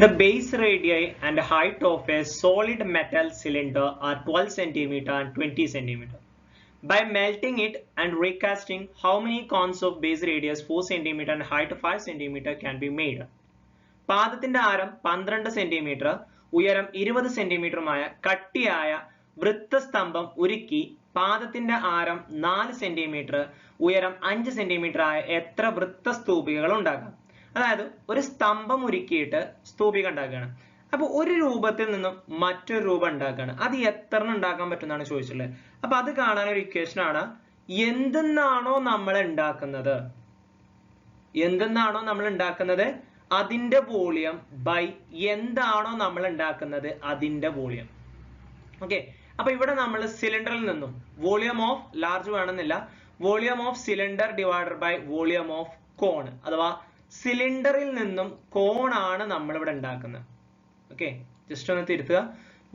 The base radii and height of a solid metal cylinder are 12 cm and 20 cm. By melting it and recasting, how many cones of base radius 4 cm and height 5 cm can be made? പാദത്തിന്റെ ആരം 12 centimetre ഉയരം 20 സെന്റിമീറ്ററുമായ കട്ടിയായ വൃത്തസ്തംഭം ഉരുക്കി പാദത്തിന്റെ ആരം 4 centimetre ഉയരം 5 centimetre ആയ എത്ര വൃത്തസ്തൂപികകൾ ഉണ്ടാക്കാം? അതായത് ഒരു സ്തംഭം ഉരുക്കിയിട്ട് സ്തൂപിക ഉണ്ടാക്കുകയാണ്. അപ്പോൾ ഒരു രൂപത്തിൽ നിന്നും മറ്റൊരു രൂപം ഉണ്ടാക്കുകയാണ്. അത് എത്ര ഉണ്ടാക്കാൻ പറ്റുമെന്നാണ് ചോദിച്ചിട്ടുള്ളത്. അപ്പൊ അത് കാണാൻ ഒരു ഇക്വേഷൻ ആണ്. എന്തെന്നാണോ നമ്മൾ ഉണ്ടാക്കുന്നത് അതിന്റെ വോളിയം ബൈ എന്താണോ നമ്മൾ ഉണ്ടാക്കുന്നത് അതിന്റെ വോളിയം. ഓക്കെ, അപ്പൊ ഇവിടെ നമ്മൾ സിലിണ്ടറിൽ നിന്നും വോളിയം ഓഫ് ലാർജ് വേണമെന്നില്ല, volume of cylinder divided by volume of cone, അഥവാ സിലിണ്ടറിൽ നിന്നും കോണാണ് നമ്മൾ ഇവിടെ ഉണ്ടാക്കുന്നത്. ഓക്കെ, ജസ്റ്റ് ഒന്ന് തിരുത്തുക.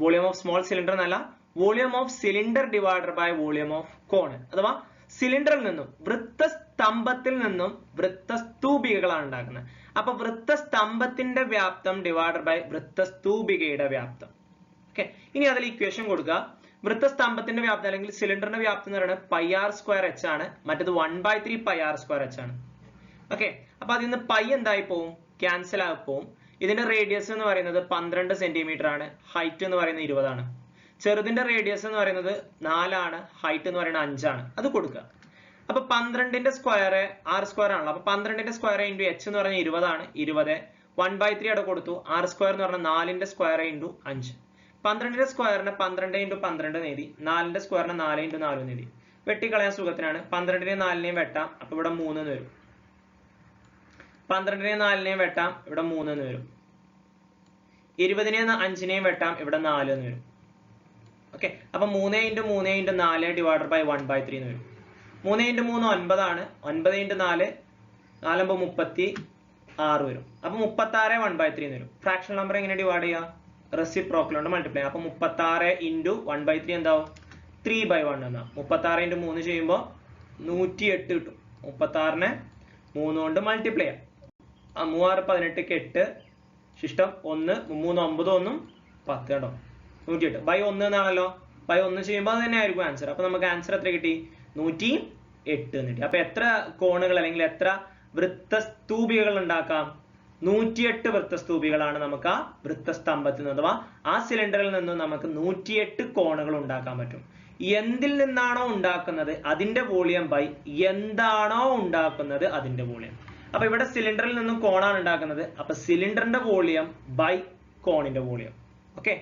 വോളിയം ഓഫ് സ്മോൾ സിലിണ്ടർ എന്നല്ല, volume of cylinder divided by volume of cone, അഥവാ സിലിണ്ടറിൽ നിന്നും വൃത്തസ്തംഭത്തിൽ നിന്നും വൃത്തസ്തൂപികകളാണ് ഉണ്ടാക്കുന്നത്. അപ്പൊ വൃത്തസ്തംഭത്തിന്റെ വ്യാപ്തം ഡിവൈഡഡ് ബൈ വൃത്തസ്തൂപികയുടെ വ്യാപ്തം. ഓക്കെ, ഇനി അതിൽ ഇക്വേഷൻ കൊടുക്കുക. വൃത്തസ്തംഭത്തിന്റെ വ്യാപ്തം അല്ലെങ്കിൽ സിലിണ്ടറിന്റെ വ്യാപ്തം എന്ന് പറയുന്നത് പൈ ആർ സ്ക്വയർ എച്ച് ആണ്, മറ്റേത് 1/3 പൈ ആർ സ്ക്വയർ എച്ച് ആണ്. ഓക്കെ, അപ്പൊ അതിൽ നിന്ന് പൈ എന്തായി പോവും? ക്യാൻസൽ ആയി പോവും. ഇതിന്റെ റേഡിയസ് എന്ന് പറയുന്നത് 12 സെന്റിമീറ്റർ ആണ്, ഹൈറ്റ് എന്ന് പറയുന്നത് 20 ആണ്. ചെറുതിന്റെ റേഡിയസ് എന്ന് പറയുന്നത് 4 ആണ്, ഹൈറ്റ് എന്ന് പറയുന്നത് 5 ആണ്. അത് കൊടുക്കുക. അപ്പൊ 12ന്റെ സ്ക്വയർ ആർ സ്ക്വയർ ആണല്ലോ. അപ്പൊ 12ന്റെ സ്ക്വയർ ഇൻറ്റു എച്ച് എന്ന് പറഞ്ഞാൽ 20 ആണ്. 20 1/3 അവിടെ കൊടുത്തു. ആർ സ്ക്വയർ എന്ന് പറഞ്ഞാൽ 4ന്റെ സ്ക്വയർ ഇൻറ്റു 5. 12ന്റെ സ്ക്വയറിന് 12 ഇൻറ്റു 12 നേടി, 4ന്റെ സ്ക്വയറിന് 4 ഇൻറ്റു 4 നേടി. വെട്ടിക്കളയാൻ സുഖത്തിനാണ്. 12നെയും 4നെയും വെട്ടാം, അപ്പൊ ഇവിടെ 3 എന്ന് വരും. 12നെയും 4നെയും വെട്ടാം, ഇവിടെ 3 എന്ന് വരും. 20നെയും 5നെയും വെട്ടാം, ഇവിടെ 4 എന്ന് വരും. ഓക്കെ, അപ്പൊ 3 ഇൻറ്റു 3 ഇൻറ്റു 4 ഡിവൈഡഡ് ബൈ 1/3 എന്ന് വരും. 3 ഇൻറ്റു 3 9 ആണ്. 9 ഇൻറ്റു 4 4 36 വരും. അപ്പൊ 36 1/3 എന്ന് വരും. ഫ്രാക്ഷൻ നമ്പർ എങ്ങനെ ഡിവൈഡ് ചെയ്യുക? റെസിപ്രോക്കൽ കൊണ്ട് മൾട്ടിപ്ലൈ. അപ്പൊ 36 ഇൻറ്റു 1/3 എന്താവും? 3/1 എന്നാ. 36 ഇൻറ്റു 3 ചെയ്യുമ്പോൾ 108 കിട്ടും. 36നെ 3 കൊണ്ട് മൾട്ടിപ്ലൈ ചെയ്യാം. 3 6 18 8 ശിഷ്ടം 1 3 9 1 10 കേട്ടോ. 108 ബൈ 1 എന്നാണല്ലോ. ബൈ 1 ചെയ്യുമ്പോൾ അത് തന്നെ ആയിരിക്കും ആൻസർ. അപ്പൊ നമുക്ക് ആൻസർ എത്ര കിട്ടി? 108 എന്ന് കിട്ടി. അപ്പൊ എത്ര കോണുകൾ അല്ലെങ്കിൽ എത്ര വൃത്തസ്തൂപികകൾ ഉണ്ടാക്കാം? 108 വൃത്തസ്തൂപികളാണ് നമുക്ക് ആ വൃത്തസ്തംഭത്തിൽ നിന്ന്, അഥവാ ആ സിലിണ്ടറിൽ നിന്നും നമുക്ക് 108 കോണുകൾ ഉണ്ടാക്കാൻ പറ്റും. എന്തിൽ നിന്നാണോ ഉണ്ടാക്കുന്നത് അതിന്റെ വോളിയം ബൈ എന്താണോ ഉണ്ടാക്കുന്നത് അതിന്റെ വോളിയം. അപ്പൊ ഇവിടെ സിലിണ്ടറിൽ നിന്നും കോണാണ് ഉണ്ടാക്കുന്നത്. അപ്പൊ സിലിണ്ടറിന്റെ വോളിയം ബൈ കോണിന്റെ വോളിയം. ഓക്കെ.